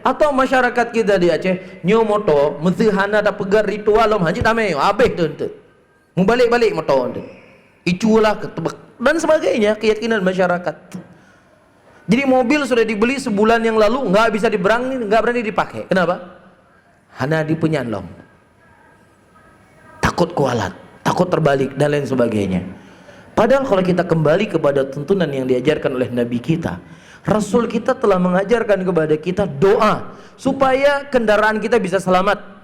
Atau masyarakat kita di Aceh nyo motor mesti hana tak pegar ritual haji tamai habis tu mu balik motor tu iculah ketebak dan sebagainya, keyakinan masyarakat. Jadi mobil sudah dibeli sebulan yang lalu nggak bisa nggak berani dipakai. Kenapa? Hana di penyanlong, takut kualat, takut terbalik dan lain sebagainya. Padahal kalau kita kembali kepada tuntunan yang diajarkan oleh Nabi kita, Rasul kita telah mengajarkan kepada kita doa supaya kendaraan kita bisa selamat.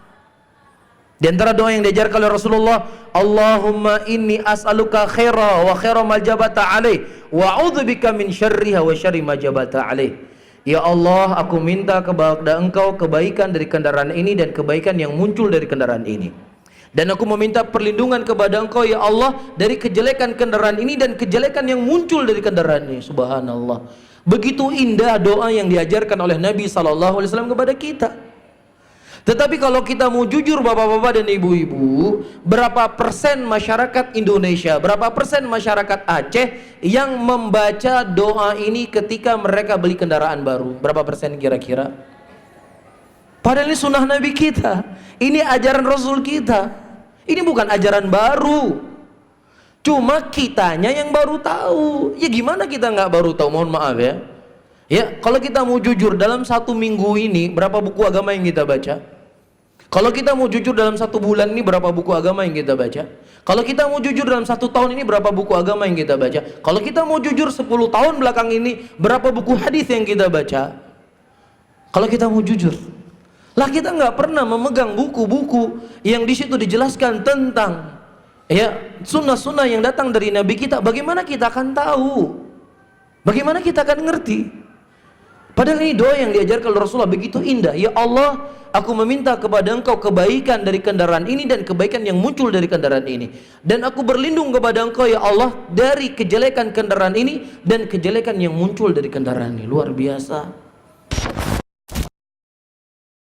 Di antara doa yang diajarkan oleh Rasulullah, Allahumma inni as'aluka khaira wa khaira ma jabata alaih wa a'udzubika min syarriha wa syarri ma jabata alaih. Ya Allah, aku minta kepada Engkau kebaikan dari kendaraan ini dan kebaikan yang muncul dari kendaraan ini. Dan aku meminta perlindungan kepada Engkau ya Allah dari kejelekan kendaraan ini dan kejelekan yang muncul dari kendaraan ini. Subhanallah. Begitu indah doa yang diajarkan oleh Nabi SAW kepada kita. Tetapi kalau kita mau jujur bapak-bapak dan ibu-ibu, berapa persen masyarakat Indonesia, berapa persen masyarakat Aceh yang membaca doa ini ketika mereka beli kendaraan baru? Berapa persen kira-kira? Padahal ini sunnah Nabi kita, ini ajaran Rasul kita, ini bukan ajaran baru. Cuma kitanya yang baru tahu. Ya gimana kita nggak baru tahu? Mohon maaf ya. Ya kalau kita mau jujur dalam 1 minggu ini berapa buku agama yang kita baca? Kalau kita mau jujur dalam 1 bulan ini berapa buku agama yang kita baca? Kalau kita mau jujur dalam 1 tahun ini berapa buku agama yang kita baca? Kalau kita mau jujur 10 tahun belakang ini berapa buku hadis yang kita baca? Kalau kita mau jujur, lah kita nggak pernah memegang buku-buku yang di situ dijelaskan tentang ya sunnah-sunnah yang datang dari Nabi kita. Bagaimana kita akan tahu? Bagaimana kita akan ngerti? Padahal ini doa yang diajarkan oleh Rasulullah begitu indah. Ya Allah, aku meminta kepada Engkau kebaikan dari kendaraan ini dan kebaikan yang muncul dari kendaraan ini. Dan aku berlindung kepada Engkau ya Allah dari kejelekan kendaraan ini dan kejelekan yang muncul dari kendaraan ini. Luar biasa.